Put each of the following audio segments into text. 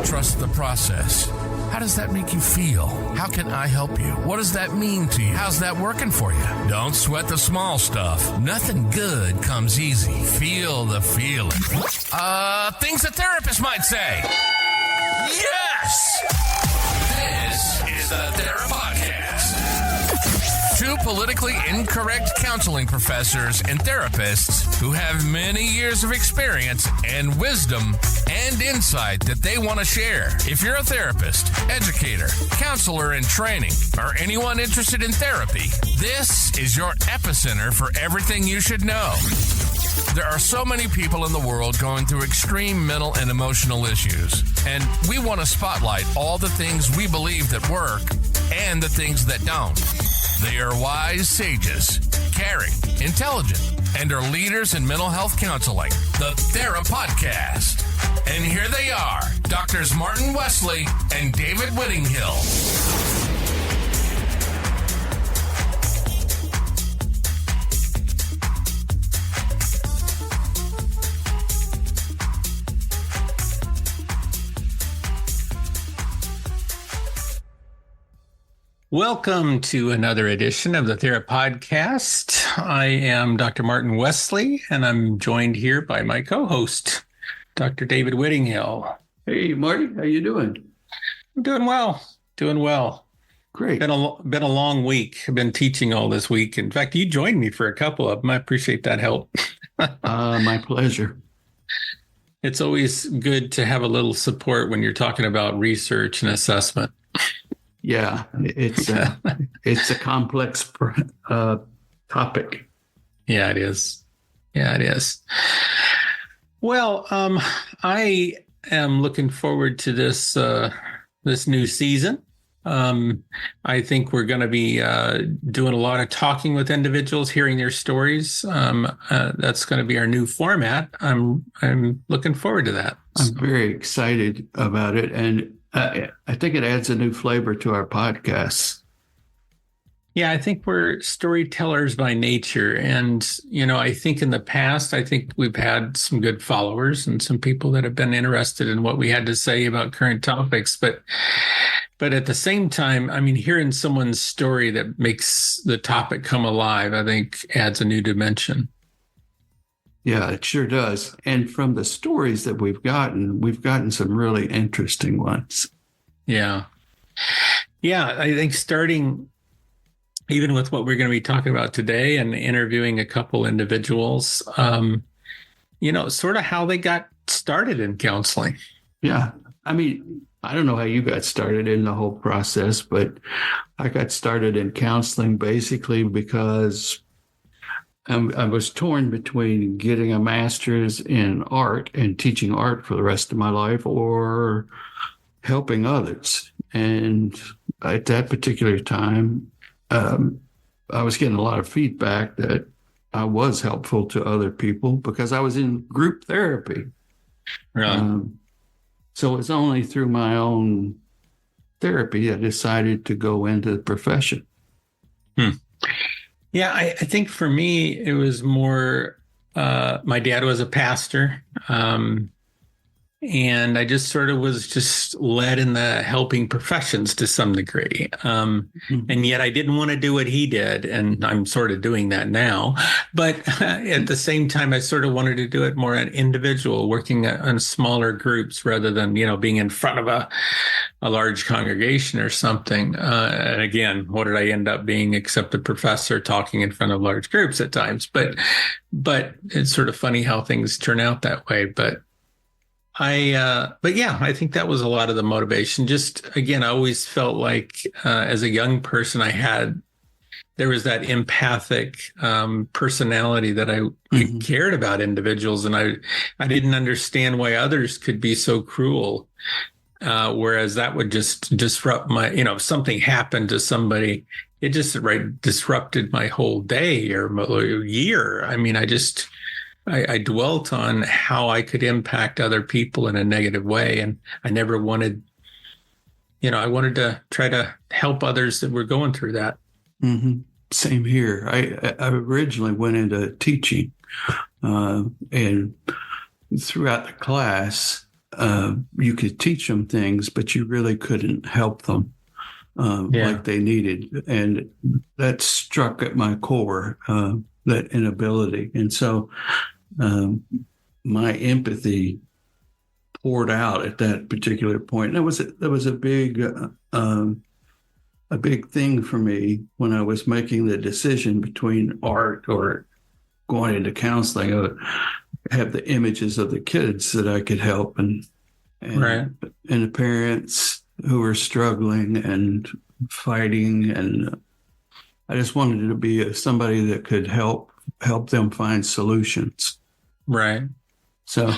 Trust the process. How does that make you feel? How can I help you? What does that mean to you? How's that working for you? Don't sweat the small stuff. Nothing good comes easy. Feel the feeling. Things a therapist might say. Yes! This is the Thera Podcast. Two politically incorrect counseling professors and therapists who have many years of experience and wisdom and insight that they want to share. If you're a therapist, educator, counselor in training, or anyone interested in therapy, this is your epicenter for everything you should know. There are so many people in the world going through extreme mental and emotional issues, and we want to spotlight all the things we believe that work and the things that don't. They are wise sages, caring, intelligent, and are leaders in mental health counseling. The Thera Podcast. And here they are, Drs. Martin Wesley and David Whittinghill. Welcome to another edition of the Thera Podcast. I am Dr. Martin Wesley, and I'm joined here by my co-host, Dr. David Whittinghill. Hey, Marty, how you doing? I'm doing well. Great. Been a long week. I've been teaching all this week. In fact, you joined me for a couple of them. I appreciate that help. My pleasure. It's always good to have a little support when you're talking about research and assessment. Yeah, it's a complex topic. Yeah, it is. Well, I am looking forward to this new season. I think we're going to be doing a lot of talking with individuals, hearing their stories. That's going to be our new format. I'm looking forward to that. I'm very excited about it, and I think it adds a new flavor to our podcasts. Yeah, I think we're storytellers by nature. And, I think in the past, we've had some good followers and some people that have been interested in what we had to say about current topics. But at the same time, hearing someone's story that makes the topic come alive, I think adds a new dimension. Yeah, it sure does. And from the stories that we've gotten some really interesting ones. Yeah. Yeah, I think starting even with what we're going to be talking about today and interviewing a couple individuals, sort of how they got started in counseling. Yeah. I don't know how you got started in the whole process, but I got started in counseling basically because I was torn between getting a master's in art and teaching art for the rest of my life or helping others. And at that particular time, I was getting a lot of feedback that I was helpful to other people because I was in group therapy. Right. So it's only through my own therapy I decided to go into the profession. Yeah, I think for me, it was more, my dad was a pastor, and I just sort of was just led in the helping professions to some degree. And yet I didn't want to do what he did, and I'm sort of doing that now. But at the same time, I sort of wanted to do it more an individual, working on smaller groups rather than, being in front of a large congregation or something. And again, what did I end up being except a professor talking in front of large groups at times? But it's sort of funny how things turn out that way. But I think that was a lot of the motivation. Just, again, I always felt like as a young person, there was that empathic personality that I cared about individuals. And I didn't understand why others could be so cruel. Whereas that would just disrupt if something happened to somebody, it just disrupted my whole day or year. I dwelt on how I could impact other people in a negative way. And I never wanted, I wanted to try to help others that were going through that. Mm-hmm. Same here. I originally went into teaching, and throughout the class, you could teach them things, but you really couldn't help them like they needed. And that struck at my core, that inability. And so my empathy poured out at that particular point. And that was a big thing for me when I was making the decision between art or going into counseling. I would have the images of the kids that I could help and the parents who were struggling and fighting, and I just wanted to be somebody that could help them find solutions. Right. So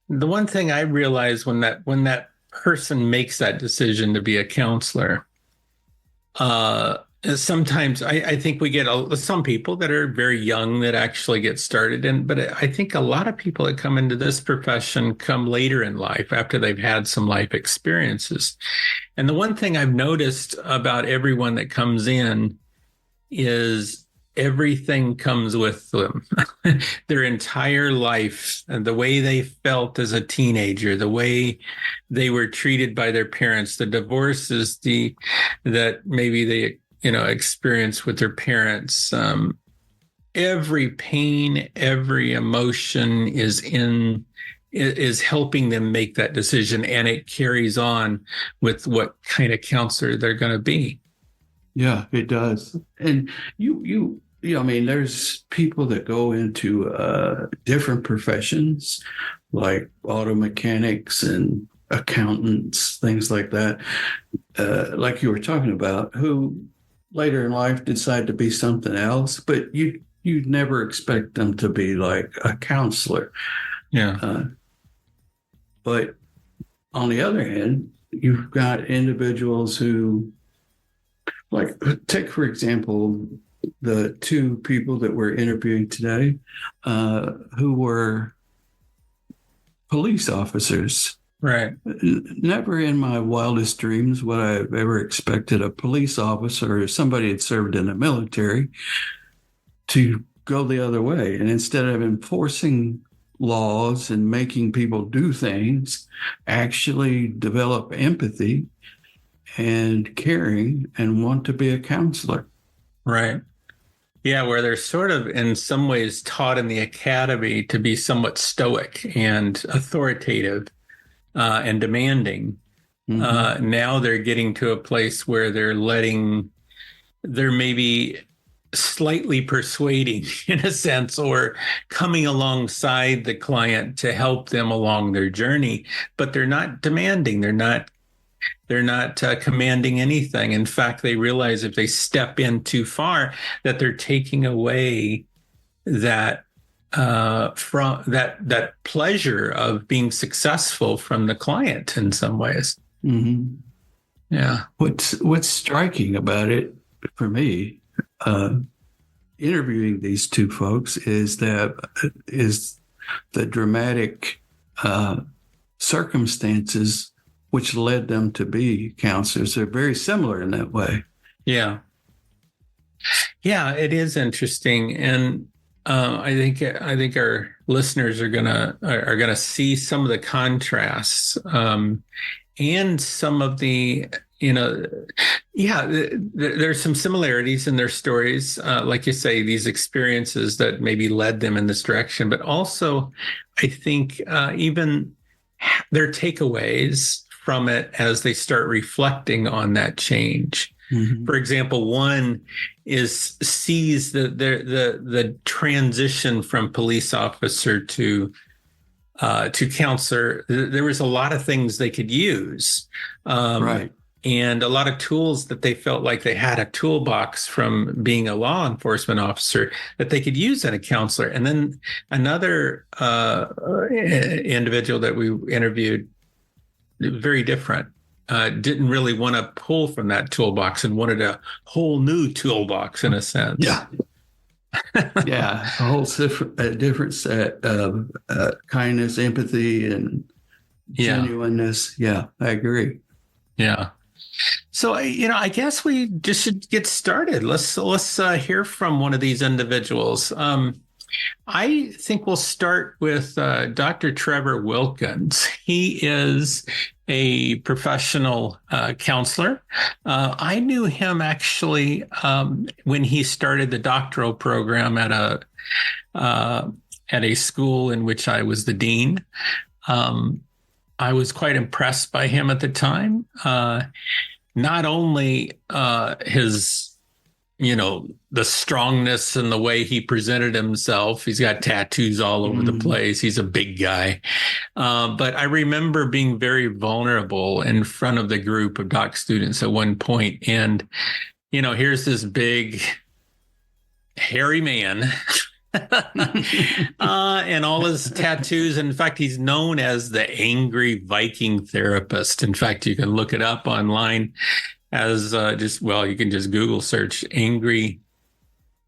the one thing I realized when that person makes that decision to be a counselor, sometimes I think we get some people that are very young that actually get started but I think a lot of people that come into this profession come later in life after they've had some life experiences. And the one thing I've noticed about everyone that comes in is everything comes with them. Their entire life, and the way they felt as a teenager, the way they were treated by their parents, the divorces that maybe they experience with their parents. Every pain, every emotion is helping them make that decision, and it carries on with what kind of counselor they're going to be. Yeah, it does. And I mean, there's people that go into different professions like auto mechanics and accountants, things like that, like you were talking about, who later in life decide to be something else, but you'd never expect them to be like a counselor. Yeah. But on the other hand, you've got individuals who, like, take, for example, the two people that we're interviewing today, who were police officers. Right. Never in my wildest dreams would I have ever expected a police officer or somebody that served in the military to go the other way. And instead of enforcing laws and making people do things, actually develop empathy and caring and want to be a counselor. Right. Yeah, where they're sort of in some ways taught in the academy to be somewhat stoic and authoritative and demanding. Mm-hmm. Now they're getting to a place where they're maybe slightly persuading in a sense, or coming alongside the client to help them along their journey, but they're not demanding. They're not commanding anything. In fact, they realize if they step in too far, that they're taking away that from that pleasure of being successful from the client in some ways. Mm-hmm. Yeah. What's striking about it for me, interviewing these two folks, is the dramatic circumstances which led them to be counselors. They're very similar in that way. Yeah. Yeah, it is interesting. And I think our listeners are gonna see some of the contrasts and some of the there's some similarities in their stories, like you say, these experiences that maybe led them in this direction, but also I think even their takeaways from it as they start reflecting on that change. Mm-hmm. For example, one sees the transition from police officer to counselor. There was a lot of things they could use, right, and a lot of tools that they felt like they had a toolbox from being a law enforcement officer that they could use in a counselor. And then another individual that we interviewed, very different. Didn't really want to pull from that toolbox and wanted a whole new toolbox in a sense. Yeah. Yeah. A different set of kindness, empathy, and genuineness. Yeah, I agree. Yeah. So, I guess we just should get started. Let's hear from one of these individuals. I think we'll start with Dr. Trevor Wilkins. He is a professional counselor. I knew him actually when he started the doctoral program at a school in which I was the dean. I was quite impressed by him at the time. Not only his the strongness and the way he presented himself. He's got tattoos all over the place. He's a big guy. But I remember being very vulnerable in front of the group of doc students at one point. And, here's this big, hairy man and all his tattoos. In fact, he's known as the angry Viking therapist. In fact, you can look it up online as you can just Google search angry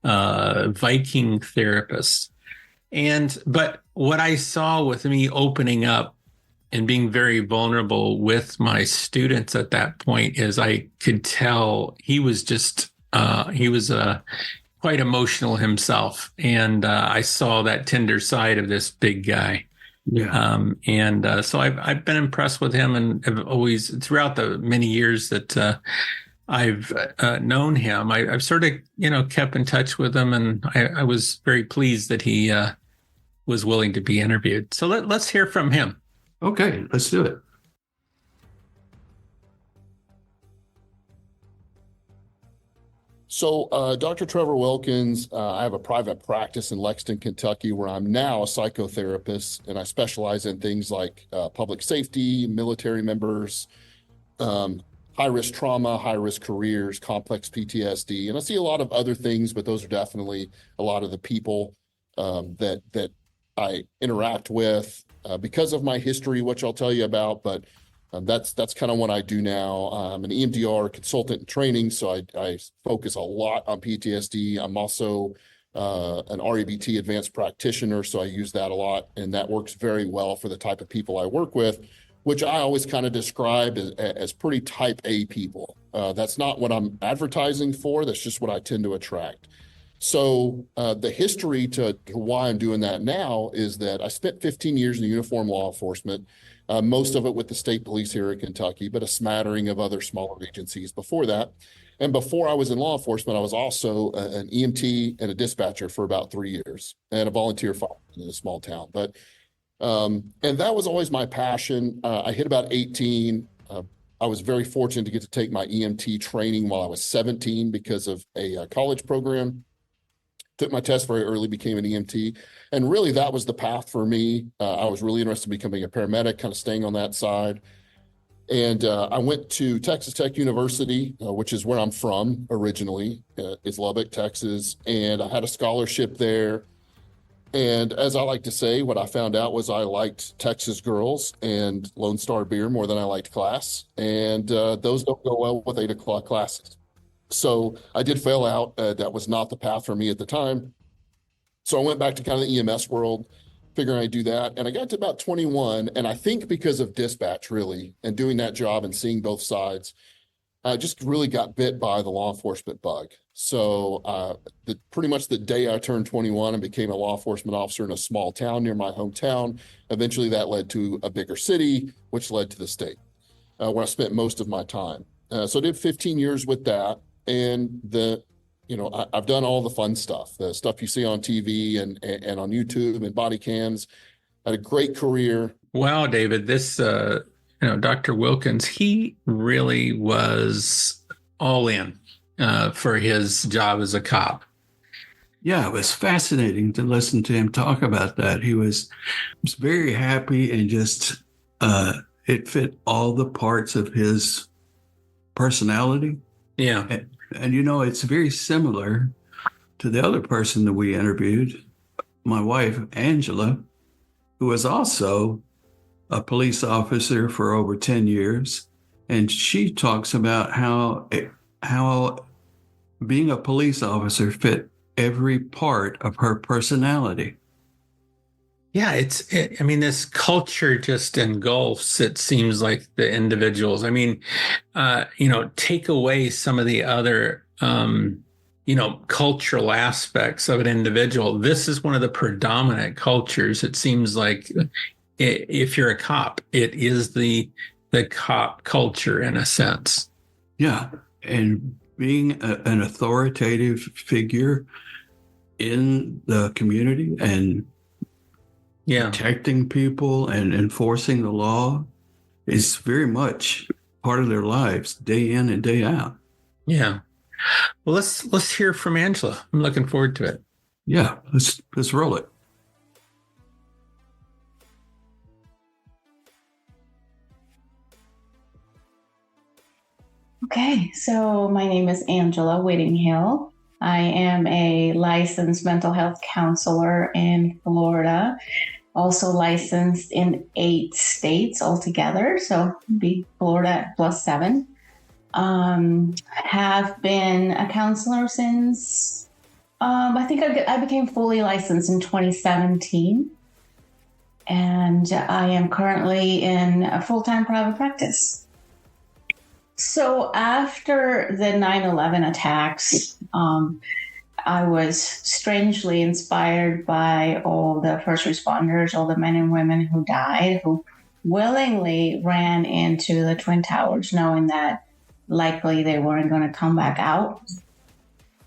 Viking therapist. But what I saw with me opening up and being very vulnerable with my students at that point is I could tell he was quite emotional himself. And I saw that tender side of this big guy. Yeah. So I've been impressed with him, and have always, throughout the many years that I've known him, I've sort of, kept in touch with him, and I was very pleased that he was willing to be interviewed. So let's hear from him. Okay, let's do it. So, Dr. Trevor Wilkins, I have a private practice in Lexington, Kentucky, where I'm now a psychotherapist, and I specialize in things like public safety, military members, high-risk trauma, high-risk careers, complex PTSD, and I see a lot of other things, but those are definitely a lot of the people that I interact with because of my history, which I'll tell you about, but that's kind of what I do now. I'm an EMDR consultant in training, so I focus a lot on PTSD. I'm also an REBT advanced practitioner, so I use that a lot, and that works very well for the type of people I work with, which I always kind of describe as pretty type A people. That's not what I'm advertising for. That's just what I tend to attract. So the history to why I'm doing that now is that I spent 15 years in uniform law enforcement, most of it with the state police here in Kentucky, but a smattering of other smaller agencies before that. And before I was in law enforcement, I was also an EMT and a dispatcher for about 3 years, and a volunteer fireman in a small town. But and that was always my passion. I hit about 18. I was very fortunate to get to take my EMT training while I was 17 because of a college program. Took my test very early, became an EMT. And really that was the path for me. I was really interested in becoming a paramedic, kind of staying on that side. And I went to Texas Tech University, which is where I'm from originally, is Lubbock, Texas. And I had a scholarship there. And as I like to say, what I found out was I liked Texas girls and Lone Star beer more than I liked class. And those don't go well with 8 o'clock classes. So I did fail out. That was not the path for me at the time. So I went back to kind of the EMS world, figuring I'd do that. And I got to about 21. And I think because of dispatch, really, and doing that job and seeing both sides, I just really got bit by the law enforcement bug. So pretty much the day I turned 21 and became a law enforcement officer in a small town near my hometown, eventually that led to a bigger city, which led to the state, where I spent most of my time. So I did 15 years with that. And I've done all the fun stuff, the stuff you see on TV and on YouTube and body cams. I had a great career. Wow, David, this, Dr. Wilkins, he really was all in for his job as a cop. Yeah, it was fascinating to listen to him talk about that. He was very happy, and just it fit all the parts of his personality. Yeah. And it's very similar to the other person that we interviewed, my wife, Angela, who was also a police officer for over 10 years. And she talks about how being a police officer fit every part of her personality. Yeah, this culture just engulfs, it seems like, the individuals. Take away some of the other cultural aspects of an individual. This is one of the predominant cultures. It seems like if you're a cop, it is the cop culture in a sense. Yeah. And being an authoritative figure in the community and protecting people and enforcing the law is very much part of their lives, day in and day out. Yeah. Well, let's hear from Angela. I'm looking forward to it. Yeah, let's roll it. Okay, so my name is Angela Whittinghill. I am a licensed mental health counselor in Florida, also licensed in 8 states altogether, so be Florida plus 7. Have been a counselor since, I think I became fully licensed in 2017. And I am currently in a full-time private practice. So after the 9/11 attacks, I was strangely inspired by all the first responders, all the men and women who died, who willingly ran into the Twin Towers, knowing that likely they weren't going to come back out.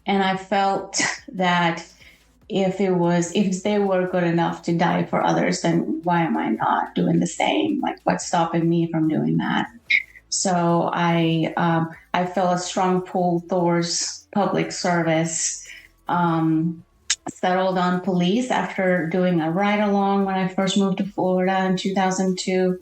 And I felt that if they were good enough to die for others, then why am I not doing the same? Like, what's stopping me from doing that? So I felt a strong pull towards public service. Settled on police after doing a ride along when I first moved to Florida in 2002.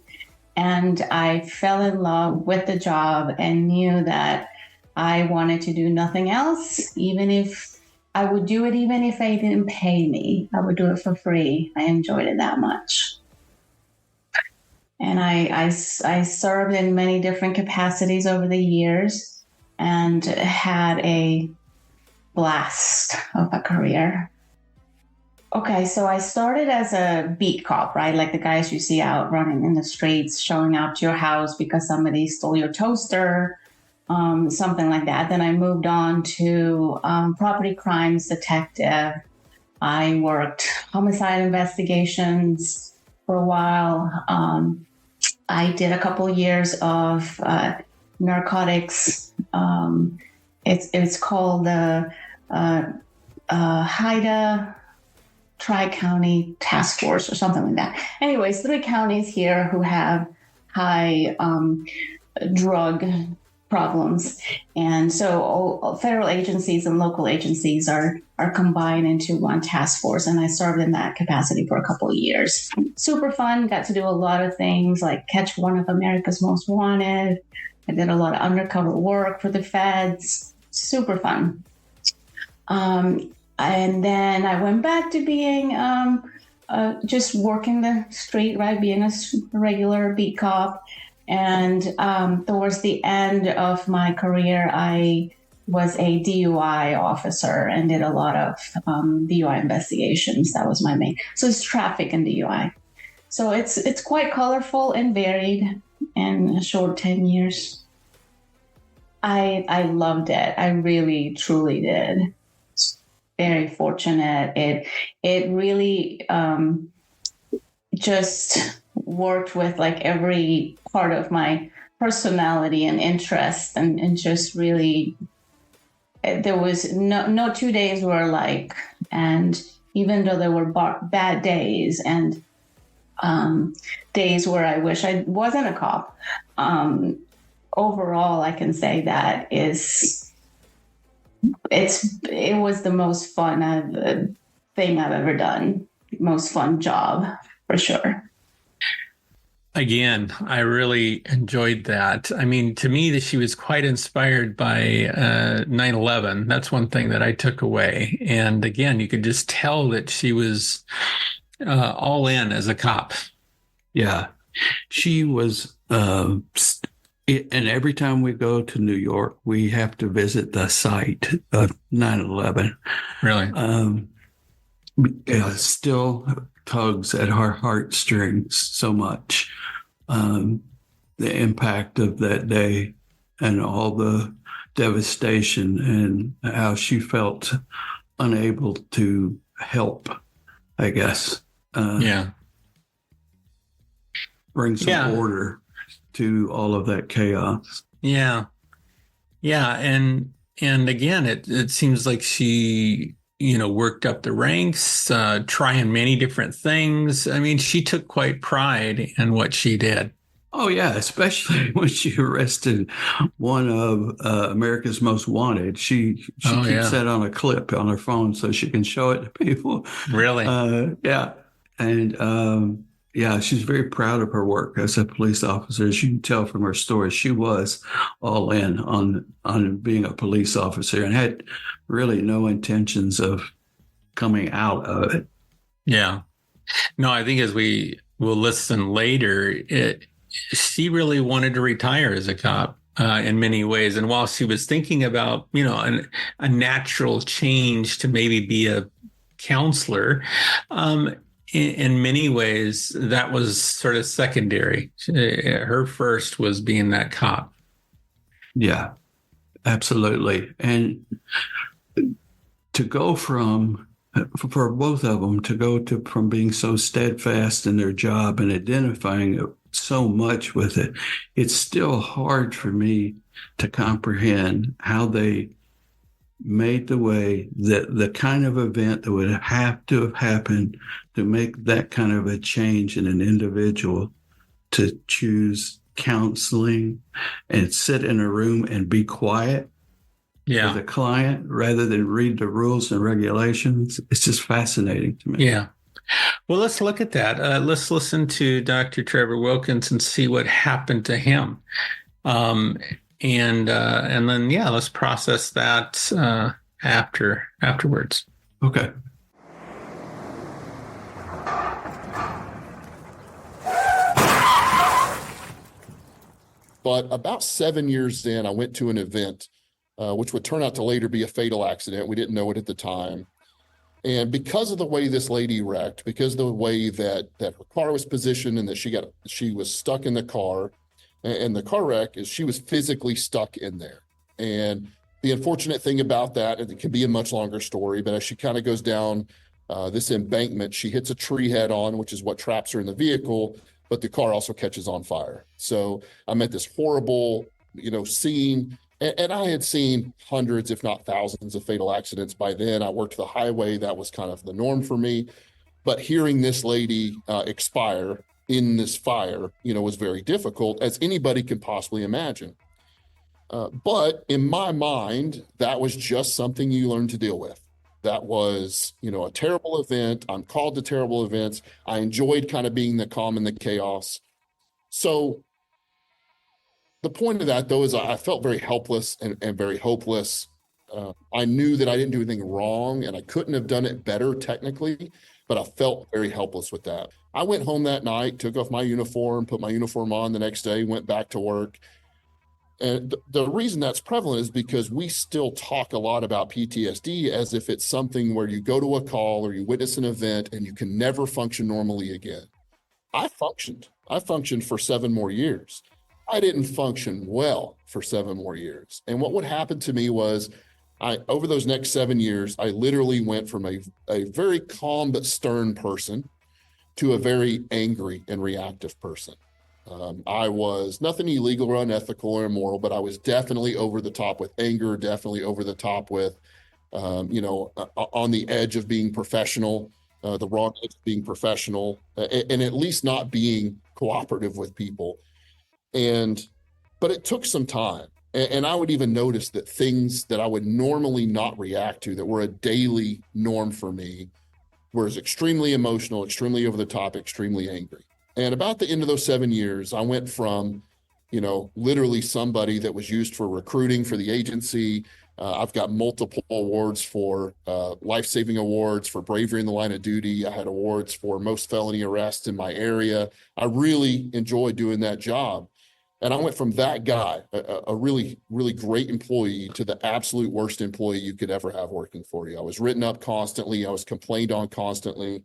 And I fell in love with the job and knew that I wanted to do nothing else, even if I would do it, even if they didn't pay me. I would do it for free. I enjoyed it that much. And I served in many different capacities over the years and had a blast of a career. Okay, so I started as a beat cop, right? Like the guys you see out running in the streets, showing up to your house because somebody stole your toaster, something like that. Then I moved on to property crimes detective. I worked homicide investigations for a while. I did a couple years of narcotics. It's called the HIDTA Tri-County Task Force or something like that. Anyways, 3 counties here who have high drug problems. And so all federal agencies and local agencies are combined into one task force. And I served in that capacity for a couple of years. Super fun. Got to do a lot of things like catch one of America's Most Wanted. I did a lot of undercover work for the feds. Super fun. And then I went back to being just working the street, right? Being a regular beat cop. And towards the end of my career, I was a DUI officer and did a lot of DUI investigations. That was my main. So it's traffic and DUI. So it's quite colorful and varied in a short 10 years. I loved it. I really, truly did. Very fortunate. It really just worked with like every part of my personality and interest and just really, there was no 2 days were alike. And even though there were bad days and days where I wish I wasn't a cop, overall, I can say that it was the most fun thing I've ever done. Most fun job, for sure. Again, I really enjoyed that. I mean, to me, she was quite inspired by 9/11. That's one thing that I took away. And again, you could just tell that she was all in as a cop. Yeah, she was. And every time we go to New York, we have to visit the site of 9/11. Really? Still tugs at our heartstrings so much. The impact of that day and all the devastation and how she felt unable to help, I guess, Yeah. bring some Yeah. order to all of that chaos. Yeah. Yeah. And again, it seems like she, worked up the ranks, trying many different things. I mean, she took quite pride in what she did. Oh yeah, especially when she arrested one of America's Most Wanted. She Oh, keeps yeah. that on a clip on her phone so she can show it to people. Really? Yeah, and yeah, she's very proud of her work as a police officer. As you can tell from her story, she was all in on being a police officer and had really no intentions of coming out of it. Yeah. No, I think as we will listen later, she really wanted to retire as a cop in many ways. And while she was thinking about, a natural change to maybe be a counselor, in many ways, that was sort of secondary. Her first was being that cop. Yeah, absolutely. And to go from, for both of them, to go to from being so steadfast in their job and identifying so much with it, it's still hard for me to comprehend how they made the way that the kind of event that would have to have happened to make that kind of a change in an individual to choose counseling and sit in a room and be quiet Yeah. with a client rather than read the rules and regulations. It's just fascinating to me. Yeah. Well, let's look at that. Let's listen to Dr. Trevor Wilkins and see what happened to him. And then, let's process that afterwards. Okay. But about 7 years in, I went to an event, which would turn out to later be a fatal accident. We didn't know it at the time. And because of the way this lady wrecked, because of the way that her car was positioned and that she was stuck in the car, and the car wreck is she was physically stuck in there. And the unfortunate thing about that, and it can be a much longer story, but as she kind of goes down this embankment, she hits a tree head on, which is what traps her in the vehicle, but the car also catches on fire. So I'm at this horrible, scene. And I had seen hundreds, if not thousands, of fatal accidents by then. I worked the highway. That was kind of the norm for me. But hearing this lady expire in this fire, was very difficult, as anybody can possibly imagine. But in my mind, that was just something you learn to deal with. That was, a terrible event. I'm called to terrible events. I enjoyed kind of being the calm and the chaos. So the point of that, though, is I felt very helpless and very hopeless. I knew that I didn't do anything wrong and I couldn't have done it better technically, but I felt very helpless with that. I went home that night, took off my uniform, put my uniform on the next day, went back to work. And the reason that's prevalent is because we still talk a lot about PTSD as if it's something where you go to a call or you witness an event and you can never function normally again. I functioned for 7 more years. I didn't function well for 7 more years. And what would happen to me was over those next 7 years, I literally went from a very calm but stern person to a very angry and reactive person. I was nothing illegal or unethical or immoral, but I was definitely over the top with anger, definitely over the top with, on the edge of being professional, the wrong edge of being professional, and at least not being cooperative with people. But it took some time. And I would even notice that things that I would normally not react to that were a daily norm for me was extremely emotional, extremely over the top, extremely angry. And about the end of those 7 years, I went from, literally somebody that was used for recruiting for the agency. I've got multiple awards for life-saving awards for bravery in the line of duty. I had awards for most felony arrests in my area. I really enjoyed doing that job. And I went from that guy, a really, really great employee, to the absolute worst employee you could ever have working for you. I was written up constantly. I was complained on constantly.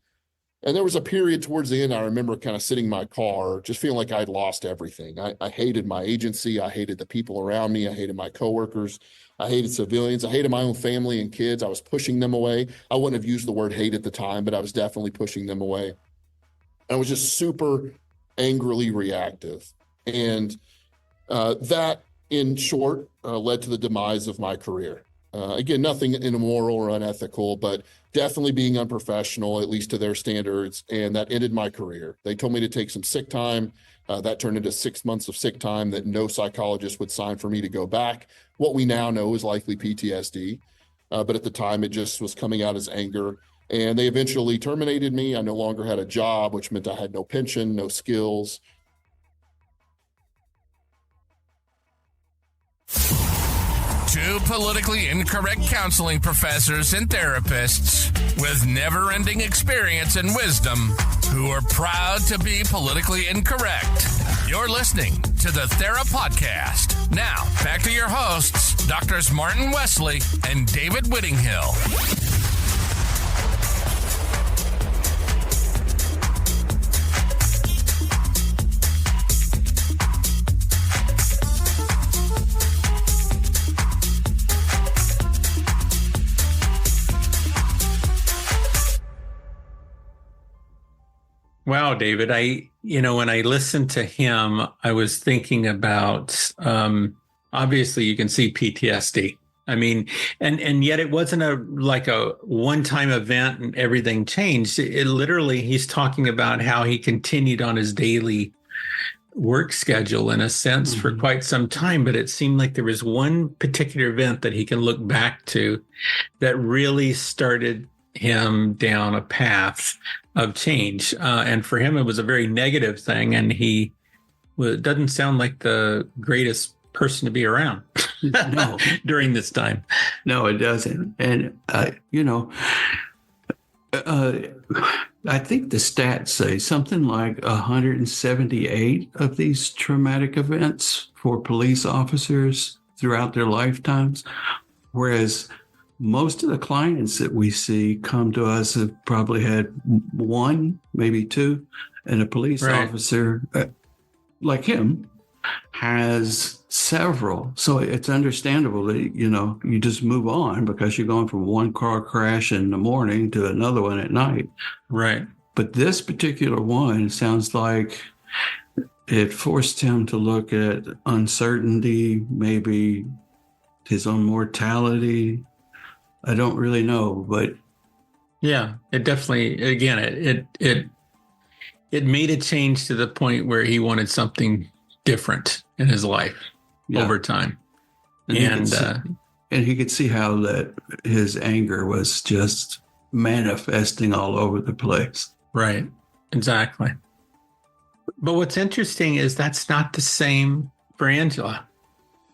And there was a period towards the end, I remember kind of sitting in my car, just feeling like I'd lost everything. I hated my agency. I hated the people around me. I hated my coworkers. I hated civilians. I hated my own family and kids. I was pushing them away. I wouldn't have used the word hate at the time, but I was definitely pushing them away. And I was just super angrily reactive. And that, in short, led to the demise of my career. Again, nothing immoral or unethical, but definitely being unprofessional, at least to their standards. And that ended my career. They told me to take some sick time. That turned into 6 months of sick time that no psychologist would sign for me to go back. What we now know is likely PTSD. But at the time, it just was coming out as anger. And they eventually terminated me. I no longer had a job, which meant I had no pension, no skills. Two politically incorrect counseling professors and therapists with never-ending experience and wisdom who are proud to be politically incorrect. You're listening to the Thera Podcast. Now, back to your hosts, Drs. Martin Wesley and David Whittinghill. Wow, David, when I listened to him, I was thinking about, obviously you can see PTSD. I mean, and yet it wasn't a one-time event and everything changed. It literally, he's talking about how he continued on his daily work schedule in a sense for quite some time, but it seemed like there was one particular event that he can look back to that really started him down a path of change. And for him, it was a very negative thing. And he doesn't sound like the greatest person to be around No. during this time. No, it doesn't. And, I think the stats say something like 178 of these traumatic events for police officers throughout their lifetimes, whereas most of the clients that we see come to us have probably had one, maybe two, and a police officer like him has several. So it's understandable that, you just move on because you're going from one car crash in the morning to another one at night. Right. But this particular one sounds like it forced him to look at uncertainty, maybe his own mortality. I don't really know, but yeah, it definitely, again, it made a change to the point where he wanted something different in his life over time. And he could see how that his anger was just manifesting all over the place. Right. Exactly. But what's interesting is that's not the same for Angela.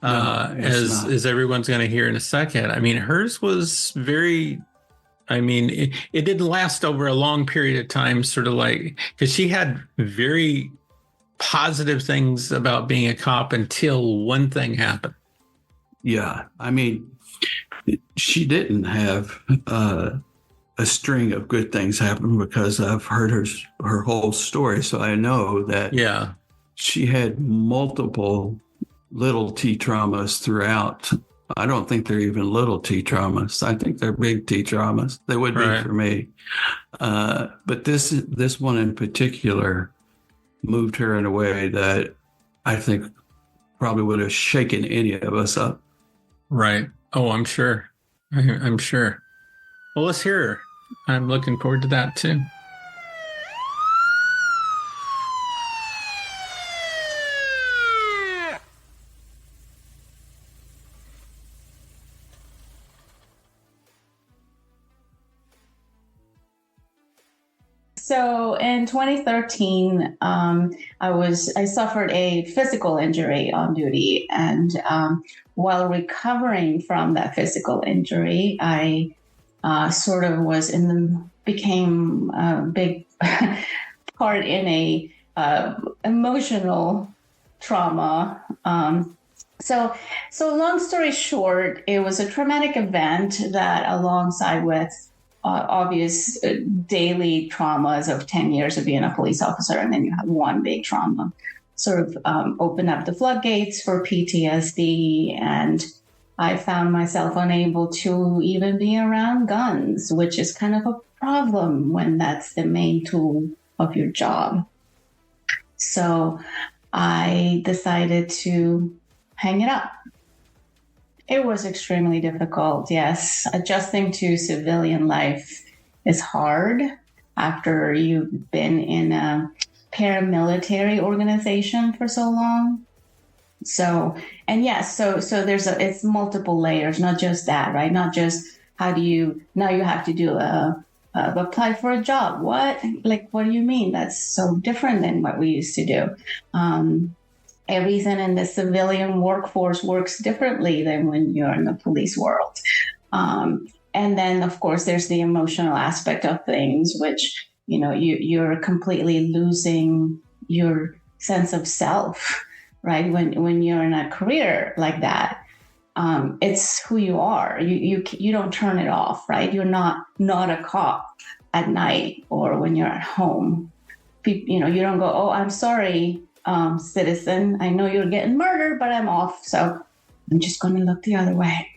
As everyone's going to hear in a second. I mean, hers was very, it didn't last over a long period of time, sort of like, because she had very positive things about being a cop until one thing happened. Yeah. I mean, she didn't have a string of good things happen because I've heard her whole story. So I know that she had multiple little T traumas throughout. I don't think they're even little T traumas. I think they're big T traumas. They would be for me. But this one in particular moved her in a way that I think probably would have shaken any of us up. Right. Oh, I'm sure. I'm sure. Well, let's hear her. I'm looking forward to that too. So in 2013, I suffered a physical injury on duty, and while recovering from that physical injury, I sort of became a big part in a emotional trauma. So long story short, it was a traumatic event that, alongside with obvious daily traumas of 10 years of being a police officer, and then you have one big trauma, sort of open up the floodgates for PTSD. And I found myself unable to even be around guns, which is kind of a problem when that's the main tool of your job. So I decided to hang it up. It was extremely difficult, yes. Adjusting to civilian life is hard after you've been in a paramilitary organization for so long. So there's it's multiple layers, not just that, right? Not just now you have to do apply for a job. What do you mean? That's so different than what we used to do. Everything in the civilian workforce works differently than when you're in the police world. And then, of course, there's the emotional aspect of things, which, you're completely losing your sense of self, right? When you're in a career like that, it's who you are. You don't turn it off, right? You're not a cop at night or when you're at home. You don't go, oh, I'm sorry, citizen, I know you're getting murdered, but I'm off, so I'm just going to look the other way.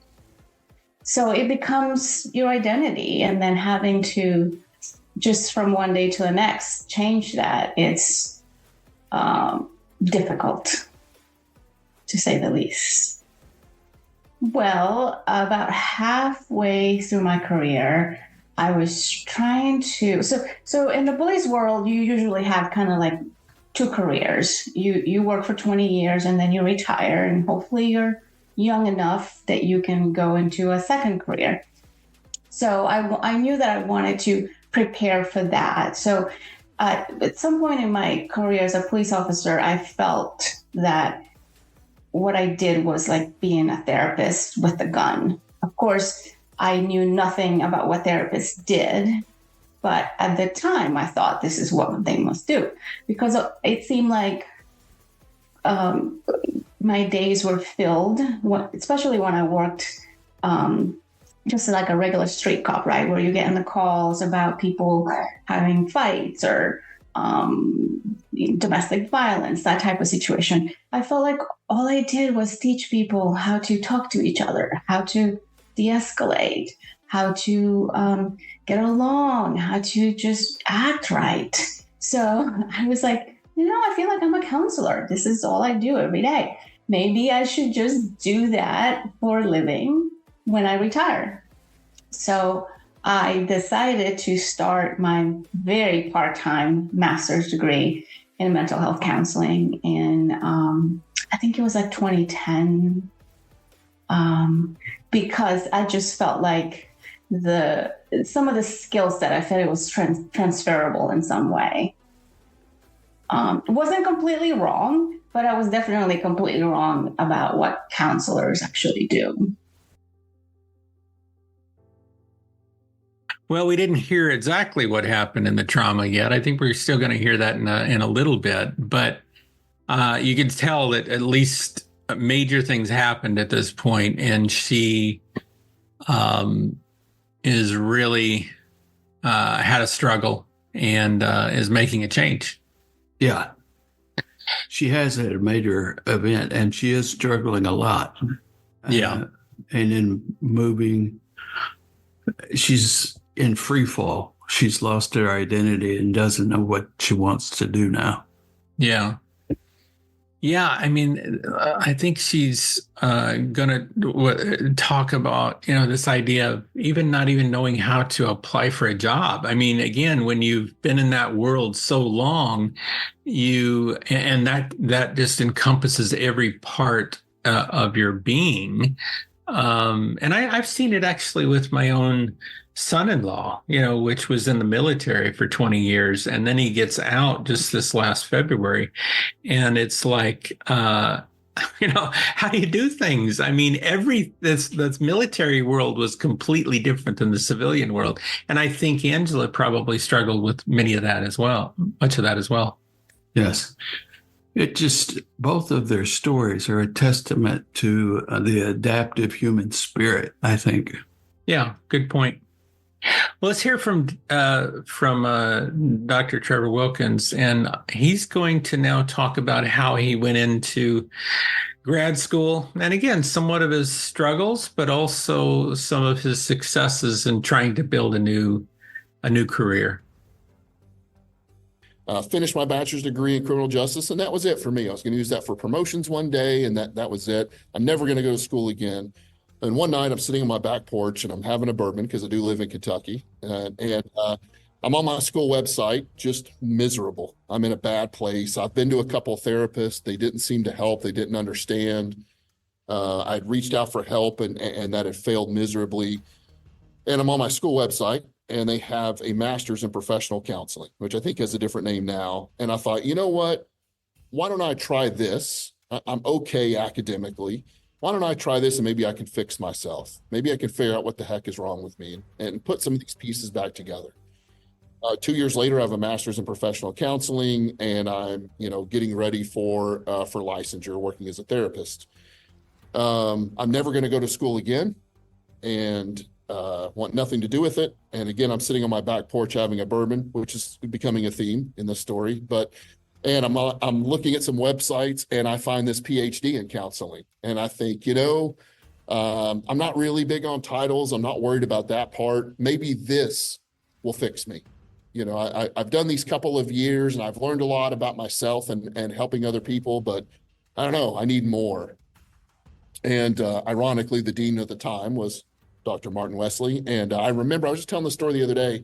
So it becomes your identity, and then having to just from one day to the next change that, it's difficult, to say the least. Well, about halfway through my career, I was trying to, so in the police world, you usually have kind of like two careers. You work for 20 years and then you retire, and hopefully you're young enough that you can go into a second career. So I knew that I wanted to prepare for that. So at some point in my career as a police officer, I felt that what I did was like being a therapist with a gun. Of course, I knew nothing about what therapists did. But at the time, I thought this is what they must do, because it seemed like my days were filled, especially when I worked just like a regular street cop, right, where you're getting the calls about people having fights or domestic violence, that type of situation. I felt like all I did was teach people how to talk to each other, how to de-escalate, how to get along, how to just act right. So I was like, I feel like I'm a counselor. This is all I do every day. Maybe I should just do that for a living when I retire. So I decided to start my very part-time master's degree in mental health counseling in, I think it was like 2010, because I just felt like some of the skills that I felt it was transferable in some way. It wasn't completely wrong, but I was definitely completely wrong about what counselors actually do. Well, we didn't hear exactly what happened in the trauma yet. I think we're still going to hear that in a little bit, but you can tell that at least major things happened at this point, and she is really had a struggle and is making a change. Yeah. She has had a major event, and she is struggling a lot. Yeah. And in moving, she's in free fall. She's lost her identity and doesn't know what she wants to do now. Yeah. Yeah, I mean, I think she's going to talk about, this idea of not even knowing how to apply for a job. I mean, again, when you've been in that world so long, and that just encompasses every part of your being. And I've seen it actually with my own son-in-law, which was in the military for 20 years. And then he gets out just this last February. And it's like, how do you do things? I mean, this military world was completely different than the civilian world. And I think Angela probably struggled with much of that as well. Yes. Both of their stories are a testament to the adaptive human spirit, I think. Yeah, good point. Well, let's hear from Dr. Trevor Wilkins, and he's going to now talk about how he went into grad school, and again, somewhat of his struggles, but also some of his successes in trying to build a new career. Finished my bachelor's degree in criminal justice, and that was it for me. I was going to use that for promotions one day, and that was it. I'm never going to go to school again. And one night, I'm sitting on my back porch, and I'm having a bourbon because I do live in Kentucky, and I'm on my school website, just miserable. I'm in a bad place. I've been to a couple of therapists. They didn't seem to help. They didn't understand. I'd reached out for help, and that had failed miserably. And I'm on my school website, and they have a master's in professional counseling, which I think has a different name now. And I thought, you know what? Why don't I try this? I'm okay academically. Why don't I try this and maybe I can fix myself? Maybe I can figure out what the heck is wrong with me and put some of these pieces back together. 2 years later, I have a master's in professional counseling, and I'm, getting ready for licensure, working as a therapist. I'm never going to go to school again, and want nothing to do with it. And again, I'm sitting on my back porch having a bourbon, which is becoming a theme in this story. And I'm looking at some websites, and I find this PhD in counseling, and I think, I'm not really big on titles. I'm not worried about that part. Maybe this will fix me. I've done these couple of years, and I've learned a lot about myself and helping other people, but I don't know, I need more. And ironically, the dean at the time was Dr. Martin Wesley. And I remember, I was just telling the story the other day.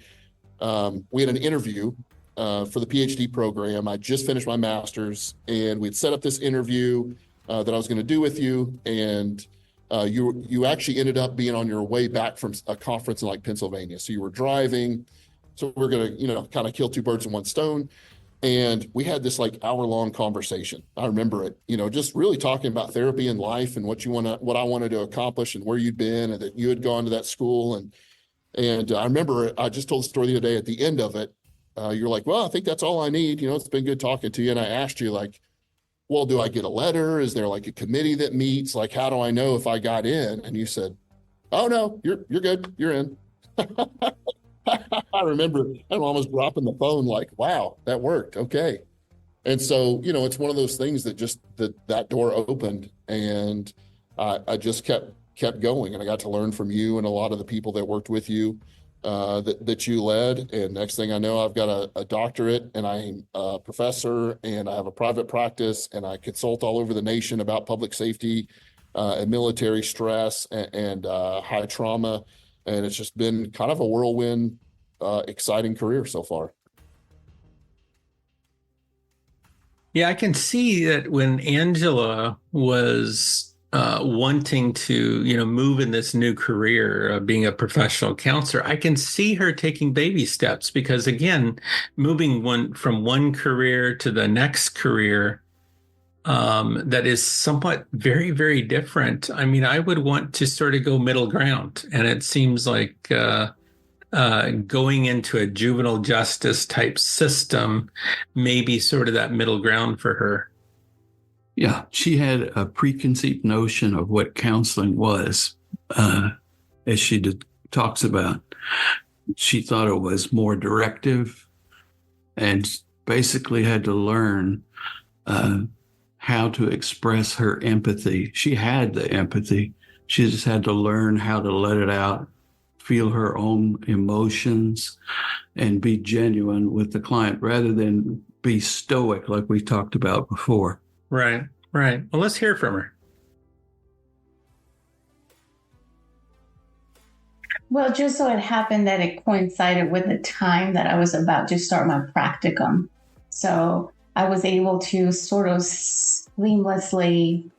We had an interview for the PhD program. I just finished my master's, and we'd set up this interview that I was going to do with you. And you actually ended up being on your way back from a conference in Pennsylvania. So you were driving. So we're going to, kind of kill two birds with one stone. And we had this hour-long conversation. I remember it, just really talking about therapy and life and what I wanted to accomplish and where you'd been, and that you had gone to that school. And I remember I just told the story the other day. At the end of it, you're like, well, I think that's all I need. It's been good talking to you. And I asked you well, do I get a letter? Is there a committee that meets? How do I know if I got in? And you said, oh no, you're good. You're in. I remember I'm almost dropping the phone wow, that worked. Okay. And so, it's one of those things that just that door opened, and I just kept going, and I got to learn from you and a lot of the people that worked with you that you led. And next thing I know, I've got a doctorate, and I'm a professor, and I have a private practice, and I consult all over the nation about public safety and military stress and high trauma. And it's just been kind of a whirlwind, exciting career so far. Yeah, I can see that when Angela was wanting to, move in this new career of being a professional counselor, I can see her taking baby steps, because again, moving from one career to the next career, that is somewhat very, very different. I mean, I would want to sort of go middle ground, and it seems like going into a juvenile justice type system may be sort of that middle ground for her. Yeah, she had a preconceived notion of what counseling was, as she talks about. She thought it was more directive, and basically had to learn how to express her empathy. She had the empathy. She just had to learn how to let it out, feel her own emotions, and be genuine with the client rather than be stoic like we talked about before. Right. Well, let's hear from her. Well, just so it happened that it coincided with the time that I was about to start my practicum. So I was able to sort of seamlessly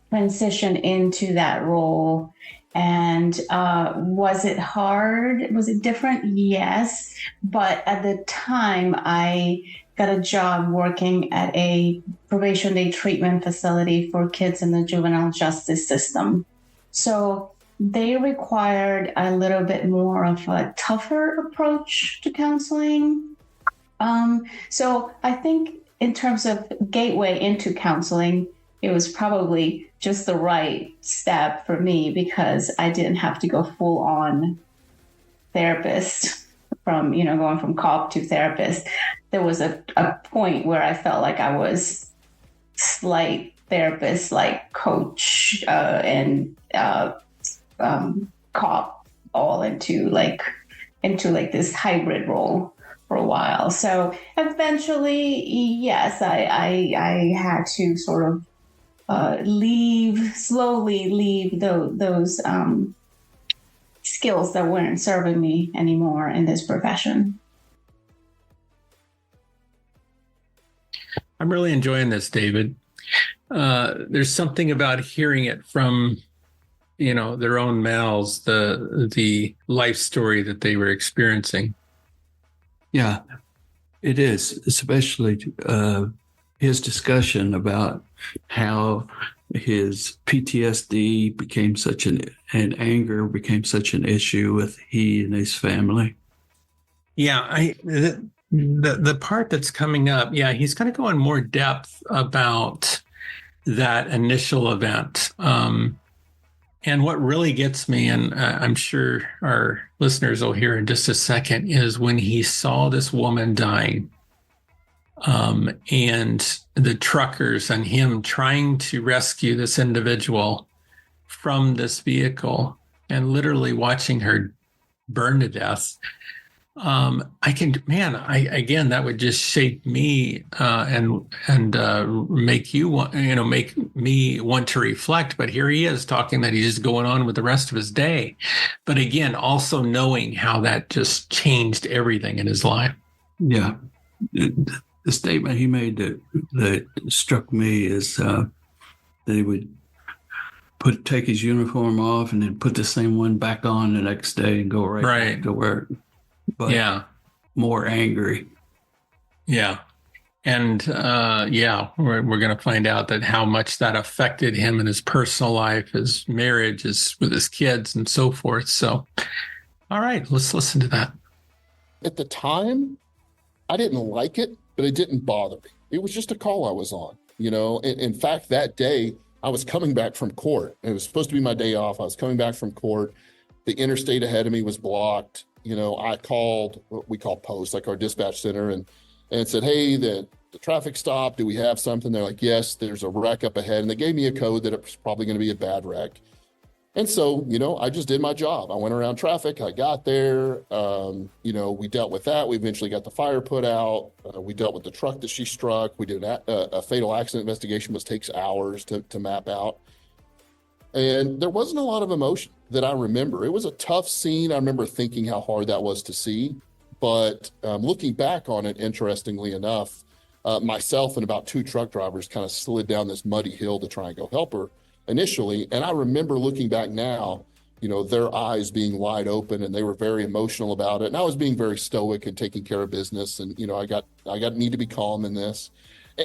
transition into that role. And was it hard? Was it different? Yes. But at the time, I got a job working at a probation day treatment facility for kids in the juvenile justice system. So they required a little bit more of a tougher approach to counseling. So I think in terms of gateway into counseling, it was probably just the right step for me, because I didn't have to go full on therapist, from, going from cop to therapist, there was a point where I felt like I was slight therapist, like coach, and cop, all into this hybrid role for a while. So eventually, yes, I had to sort of slowly leave those skills that weren't serving me anymore in this profession. I'm really enjoying this, David. There's something about hearing it from, their own mouths, the life story that they were experiencing. Yeah, it is, especially his discussion about how his PTSD became and anger became such an issue with he and his family. Yeah, the part that's coming up, he's going to go in more depth about that initial event. And what really gets me, and I'm sure our listeners will hear in just a second, is when he saw this woman dying, and the truckers and him trying to rescue this individual from this vehicle and literally watching her burn to death. Again, that would just shape me and make you want, make me want to reflect. But here he is talking that he's just going on with the rest of his day. But again, also knowing how that just changed everything in his life. Yeah. The statement he made that struck me is that he would take his uniform off and then put the same one back on the next day and go right back to work. But more angry. Yeah. And we're going to find out that how much that affected him in his personal life, his marriage, with his kids and so forth. So, all right, let's listen to that. At the time, I didn't like it, but it didn't bother me. It was just a call I was on, In fact, that day I was coming back from court. It was supposed to be my day off. I was coming back from court. The interstate ahead of me was blocked. I called what we call post, like our dispatch center, and said, hey, the traffic stopped. Do we have something? They're like, yes, there's a wreck up ahead. And they gave me a code that it was probably going to be a bad wreck. And so, I just did my job. I went around traffic. I got there. We dealt with that. We eventually got the fire put out. We dealt with the truck that she struck. We did a fatal accident investigation, which takes hours to map out. And there wasn't a lot of emotion that I remember. It was a tough scene. I remember thinking how hard that was to see. But looking back on it, interestingly enough, myself and about 2 truck drivers kind of slid down this muddy hill to try and go help her initially. And I remember looking back now, their eyes being wide open and they were very emotional about it. And I was being very stoic and taking care of business. And, I need to be calm in this.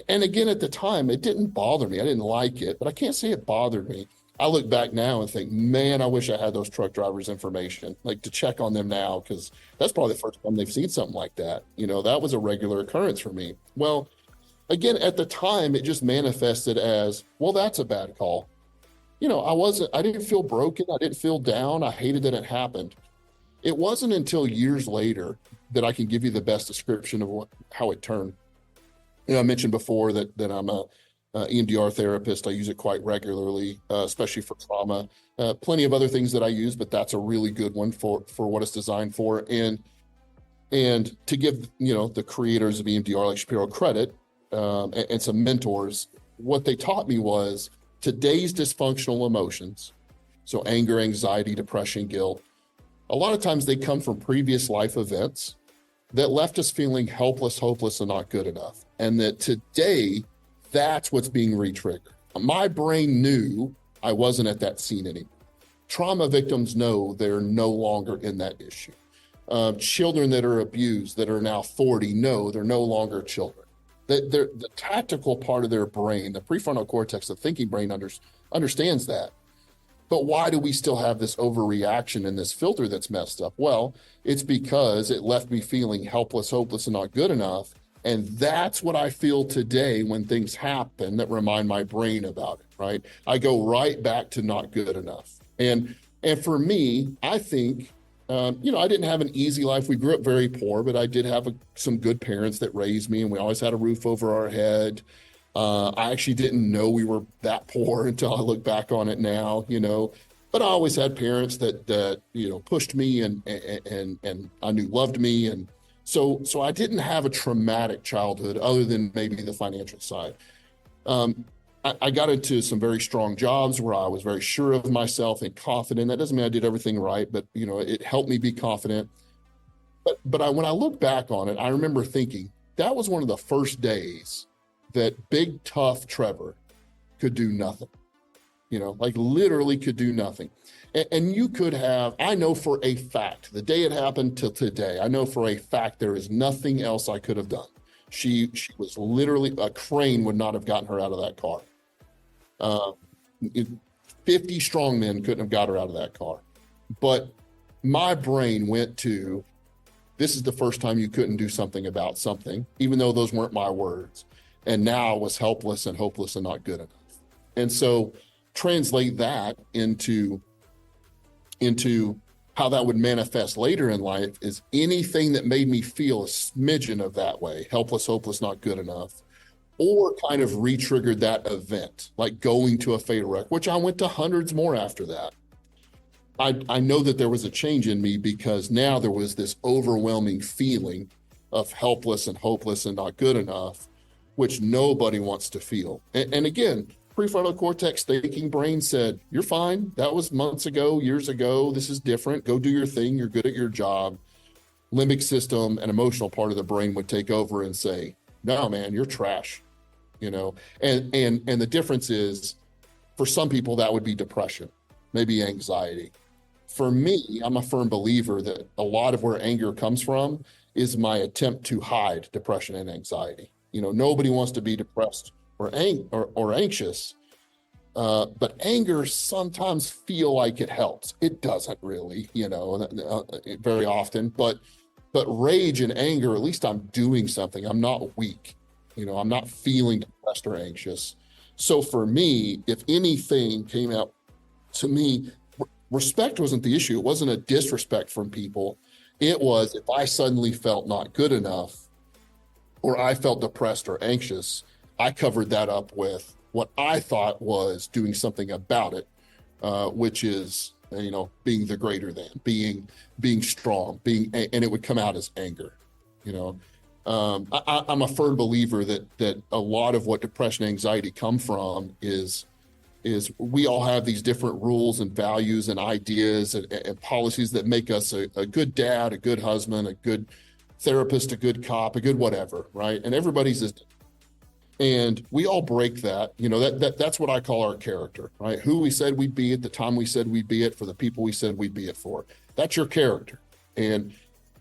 And again, at the time, it didn't bother me. I didn't like it, but I can't say it bothered me. I look back now and think, man, I wish I had those truck drivers' information, like to check on them now, because that's probably the first time they've seen something like that. That was a regular occurrence for me. Well, again, at the time, it just manifested as, well, that's a bad call. I didn't feel broken. I didn't feel down. I hated that it happened. It wasn't until years later that I can give you the best description of how it turned. I mentioned before that I'm a EMDR therapist. I use it quite regularly, especially for trauma. Plenty of other things that I use, but that's a really good one for what it's designed for. And to give the creators of EMDR like Shapiro credit, and some mentors, what they taught me was today's dysfunctional emotions, so anger, anxiety, depression, guilt, a lot of times they come from previous life events that left us feeling helpless, hopeless, and not good enough. And that today, that's what's being re-triggered. My brain knew I wasn't at that scene anymore. Trauma victims know they're no longer in that issue. Children that are abused, that are now 40, know they're no longer children. The tactical part of their brain, the prefrontal cortex, the thinking brain understands that. But why do we still have this overreaction and this filter that's messed up? Well, it's because it left me feeling helpless, hopeless, and not good enough. And that's what I feel today when things happen that remind my brain about it, right? I go right back to not good enough. And for me, I think I didn't have an easy life. We grew up very poor, but I did have some good parents that raised me, and we always had a roof over our head. I actually didn't know we were that poor until I look back on it now, but I always had parents that pushed me and I knew loved me. And so I didn't have a traumatic childhood other than maybe the financial side. I got into some very strong jobs where I was very sure of myself and confident. That doesn't mean I did everything right, but it helped me be confident. But when I look back on it, I remember thinking that was one of the first days that big, tough Trevor could do nothing, like literally could do nothing. And you could have, I know for a fact, the day it happened till today, I know for a fact there is nothing else I could have done. She was literally, a crane would not have gotten her out of that car. 50 strong men couldn't have got her out of that car. But my brain went to, this is the first time you couldn't do something about something, even though those weren't my words. And now I was helpless and hopeless and not good enough. And so translate that into how that would manifest later in life is anything that made me feel a smidgen of that way, helpless, hopeless, not good enough, or kind of re-triggered that event, like going to a fatal wreck, which I went to hundreds more after that. I know that there was a change in me because now there was this overwhelming feeling of helpless and hopeless and not good enough, which nobody wants to feel. And again, prefrontal cortex thinking brain said, you're fine. That was months ago, years ago. This is different. Go do your thing. You're good at your job. Limbic system and emotional part of the brain would take over and say, no, man, you're trash. And the difference is, for some people, that would be depression, maybe anxiety. For me, I'm a firm believer that a lot of where anger comes from is my attempt to hide depression and anxiety. Nobody wants to be depressed or anxious, but anger sometimes feel like it helps. It doesn't really, very often, but rage and anger, at least I'm doing something. I'm not weak. I'm not feeling depressed or anxious. So for me, if anything came out to me, respect wasn't the issue. It wasn't a disrespect from people. It was if I suddenly felt not good enough or I felt depressed or anxious, I covered that up with what I thought was doing something about it, which is, being the greater than, being strong, and it would come out as anger. I'm a firm believer that a lot of what depression and anxiety come from is we all have these different rules and values and ideas and policies that make us a good dad, a good husband, a good therapist, a good cop, a good whatever, right? And everybody's and we all break that. That's what I call our character, right? Who we said we'd be at the time we said we'd be it for the people we said we'd be it for. That's your character. And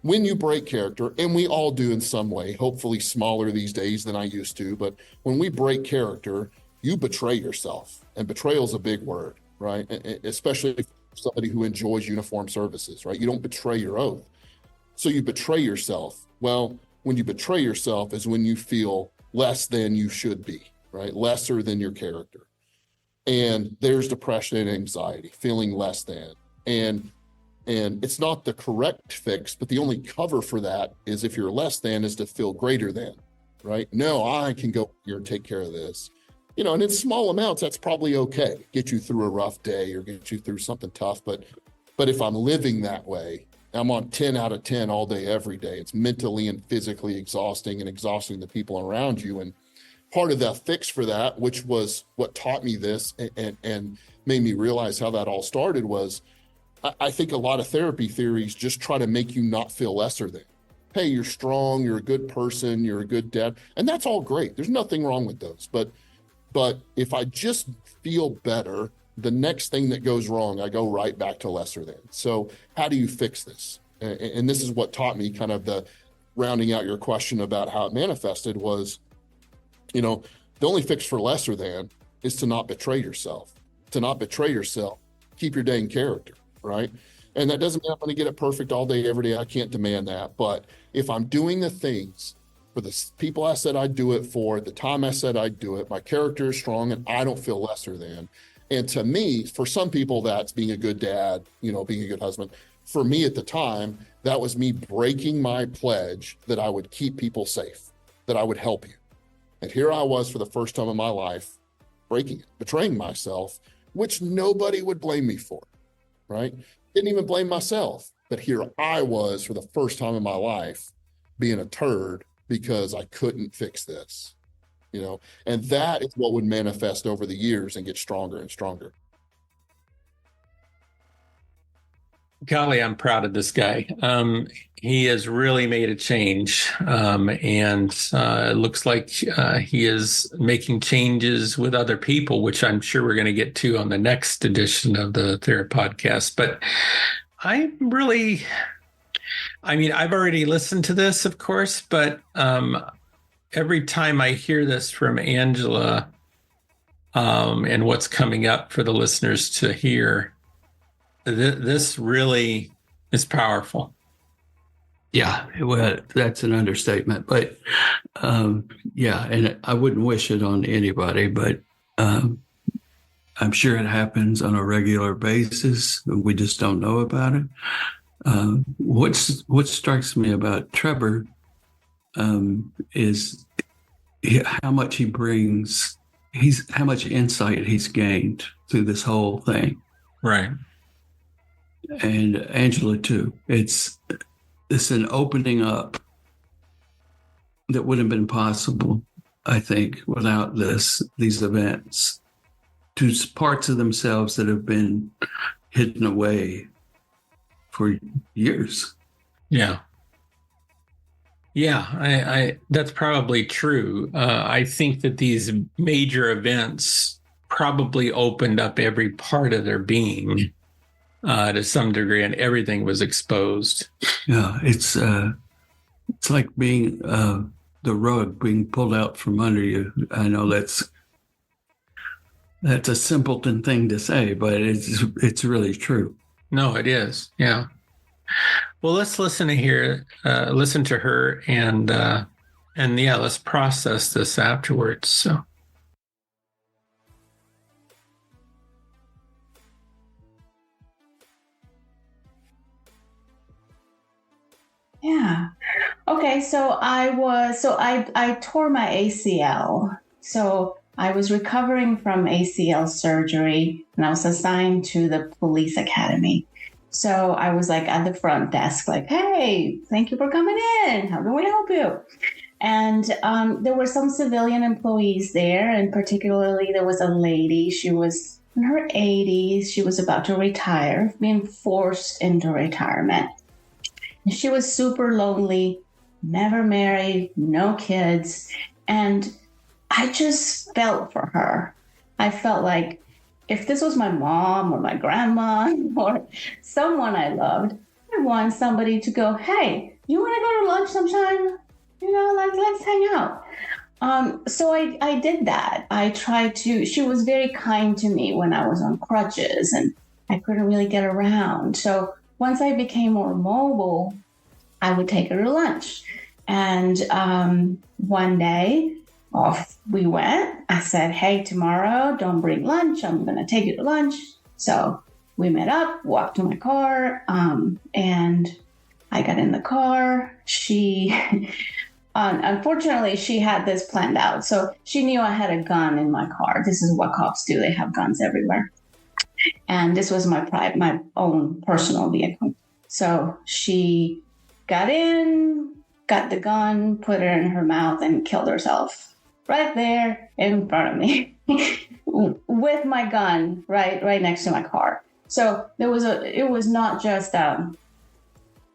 when you break character, and we all do in some way, hopefully smaller these days than I used to, but when we break character, you betray yourself. And betrayal is a big word, right? Especially for somebody who enjoys uniformed services, right? You don't betray your oath. So you betray yourself. Well, when you betray yourself is when you feel less than you should be, right? Lesser than your character. And there's depression and anxiety, feeling less than. And it's not the correct fix, but the only cover for that is if you're less than is to feel greater than, right? No, I can go here and take care of this. And in small amounts, that's probably okay. Get you through a rough day or get you through something tough. But if I'm living that way, I'm on 10 out of 10 all day, every day. It's mentally and physically exhausting and exhausting the people around you. And part of the fix for that, which was what taught me this and made me realize how that all started, was I think a lot of therapy theories just try to make you not feel lesser than. Hey, you're strong, you're a good person, you're a good dad. And that's all great. There's nothing wrong with those. But if I just feel better, the next thing that goes wrong, I go right back to lesser than. So how do you fix this? And this is what taught me kind of the rounding out your question about how it manifested was, the only fix for lesser than is to not betray yourself. To not betray yourself, keep your dang character, right? And that doesn't mean I'm going to get it perfect all day, every day. I can't demand that. But if I'm doing the things for the people I said I'd do it for, at the time I said I'd do it, my character is strong and I don't feel lesser than. And to me, for some people, that's being a good dad, being a good husband. for me at the time, that was me breaking my pledge that I would keep people safe, that I would help you. And here I was for the first time in my life, breaking it, betraying myself, which nobody would blame me for, right? Didn't even blame myself. But here I was for the first time in my life being a turd because I couldn't fix this, and that is what would manifest over the years and get stronger and stronger. Golly, I'm proud of this guy. He has really made a change, and it looks like he is making changes with other people, which I'm sure we're going to get to on the next edition of the Thera podcast. But I've already listened to this, of course, but every time I hear this from Angela and what's coming up for the listeners to hear, this really is powerful. Yeah, well, that's an understatement. But yeah, and I wouldn't wish it on anybody, but I'm sure it happens on a regular basis. We just don't know about it. What strikes me about Trevor is how much he brings. How much insight he's gained through this whole thing. Right. And Angela too. It's an opening up that wouldn't have been possible, I think, without these events, to parts of themselves that have been hidden away for years. Yeah. Yeah, I that's probably true. I think that these major events probably opened up every part of their being to some degree, and everything was exposed. Yeah, it's like being the rug being pulled out from under you. I know that's a simpleton thing to say, but it's really true. No, it is. Yeah. Well, let's listen to her, and yeah, let's process this afterwards. So. Yeah. Okay. So I tore my ACL. So I was recovering from ACL surgery, and I was assigned to the police academy. So I was like at the front desk, like, hey, thank you for coming in. How can we help you? And there were some civilian employees there, and particularly there was a lady. She was in her 80s. She was about to retire, being forced into retirement. She was super lonely, never married, no kids. And I just felt for her. I felt like if this was my mom or my grandma or someone I loved, I want somebody to go, hey, you want to go to lunch sometime? Let's hang out. So I did that. I tried to, she was very kind to me when I was on crutches and I couldn't really get around. So once I became more mobile, I would take her to lunch. And one day, off we went. I said, hey, tomorrow, don't bring lunch. I'm going to take you to lunch. So we met up, walked to my car, and I got in the car. She, unfortunately, she had this planned out. So she knew I had a gun in my car. This is what cops do. They have guns everywhere. And this was my own personal vehicle. So she got in, got the gun, put it in her mouth, and killed herself right there in front of me with my gun right next to my car. So it was not just a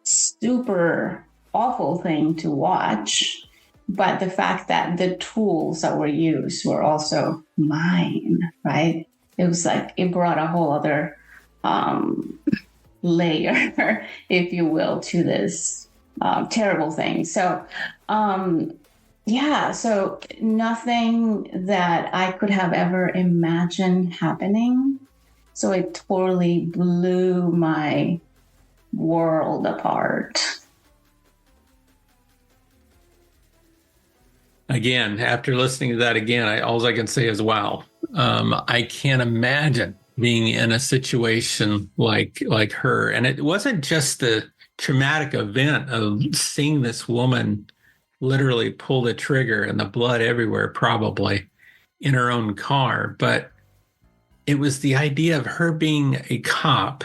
super awful thing to watch, but the fact that the tools that were used were also mine, right? It was like it brought a whole other layer, if you will, to this terrible thing. So, so nothing that I could have ever imagined happening. So it totally blew my world apart. Again, After listening to that again, all I can say is, wow. I can't imagine being in a situation like her. And it wasn't just the traumatic event of seeing this woman literally pull the trigger and the blood everywhere, probably in her own car, but it was the idea of her being a cop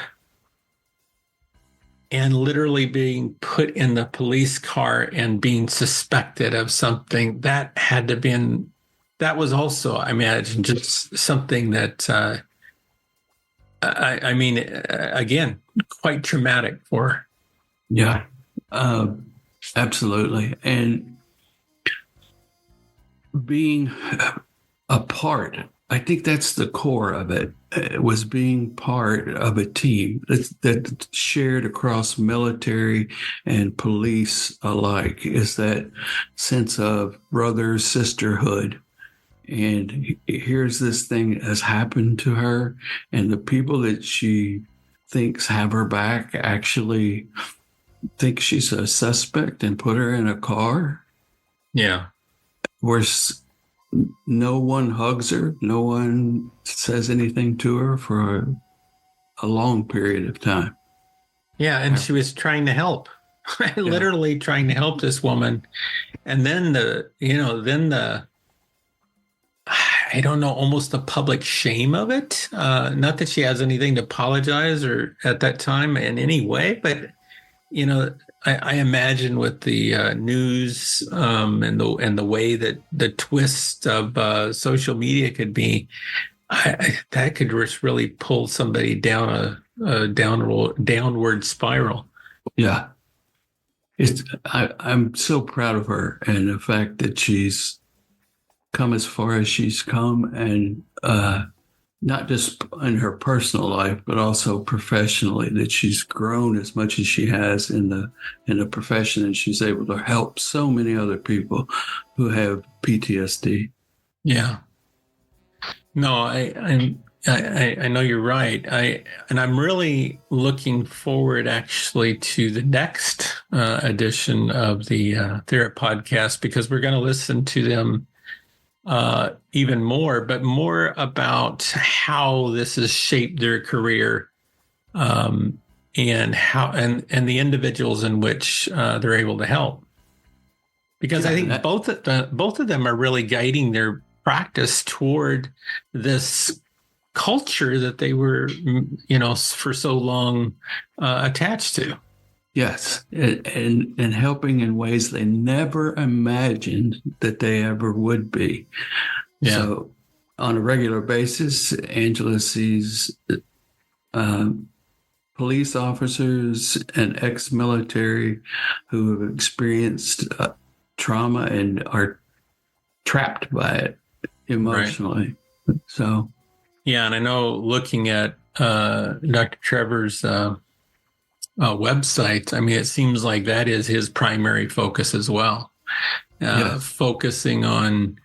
and literally being put in the police car and being suspected of something that had to be that was also, I imagine, just something that, I mean, again, quite traumatic for her. Yeah, absolutely. And being a part, I think that's the core of it. It was being part of a team that shared across military and police alike, is that sense of brother sisterhood. And here's this thing has happened to her, and the people that she thinks have her back actually think she's a suspect and put her in a car. Yeah. Where no one hugs her, no one says anything to her for a long period of time. Yeah, and she was trying to help, literally trying to help this woman. And then I don't know, almost the public shame of it. Not that she has anything to apologize or at that time in any way, but I imagine with the news and the way that the twist of social media could be, that could just really pull somebody down a downward spiral. Yeah, I'm so proud of her and the fact that she's come as far as she's come, and not just in her personal life, but also professionally, that she's grown as much as she has in the profession, and she's able to help so many other people who have PTSD. Yeah. No, I know you're right. I'm really looking forward actually to the next edition of the Thera podcast, because we're going to listen to them even more, but more about how this has shaped their career, and how and the individuals in which they're able to help. Because I think both of them are really guiding their practice toward this culture that they were, for so long attached to. Yes, and helping in ways they never imagined that they ever would be. Yeah. So on a regular basis, Angela sees police officers and ex-military who have experienced trauma and are trapped by it emotionally. Right. So, yeah, and I know looking at Dr. Trevor's website, I mean, it seems like that is his primary focus as well, focusing on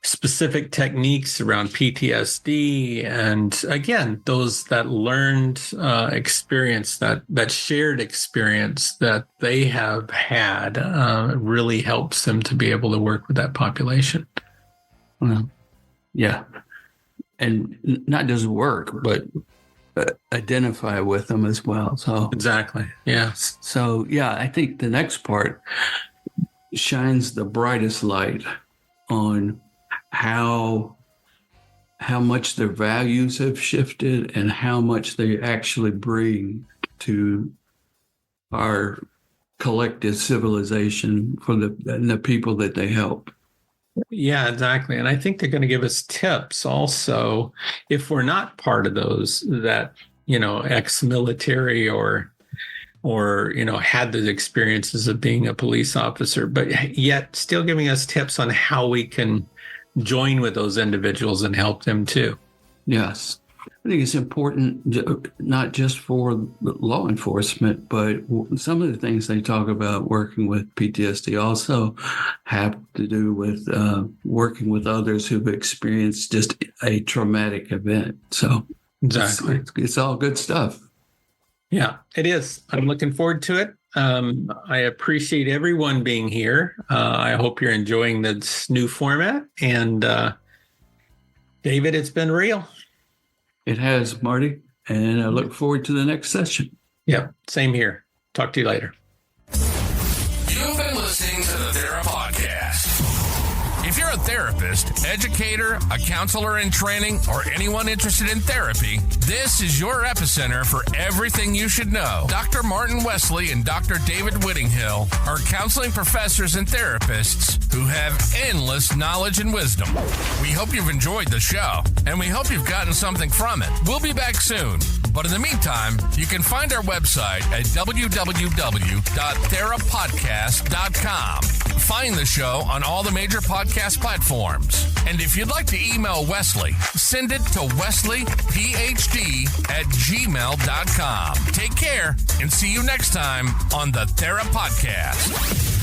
specific techniques around PTSD, and again, that learned experience, that shared experience that they have had, really helps them to be able to work with that population. Well, yeah, and not just work, but identify with them as well. So exactly, yeah. So yeah, I think the next part shines the brightest light on how much their values have shifted and how much they actually bring to our collective civilization for the people that they help. Yeah, exactly. And I think they're going to give us tips also, if we're not part of those that, ex-military or had the experiences of being a police officer, but yet still giving us tips on how we can join with those individuals and help them too. Yes. I think it's important, not just for law enforcement, but some of the things they talk about working with PTSD also have to do with working with others who've experienced just a traumatic event. So exactly, it's all good stuff. Yeah, it is. I'm looking forward to it. I appreciate everyone being here. I hope you're enjoying this new format. And David, it's been real. It has, Marty. And I look forward to the next session. Yeah, same here. Talk to you later. You've been listening to the Thera Podcast. If you're a therapist, educator, a counselor in training, or anyone interested in therapy, this is your epicenter for everything you should know. Dr. Martin Wesley and Dr. David Whittinghill are counseling professors and therapists who have endless knowledge and wisdom. We hope you've enjoyed the show, and we hope you've gotten something from it. We'll be back soon. But in the meantime, you can find our website at www.therapodcast.com. Find the show on all the major podcast platforms. And if you'd like to email Wesley, send it to wesleyphd@gmail.com. Take care and see you next time on the Thera Podcast.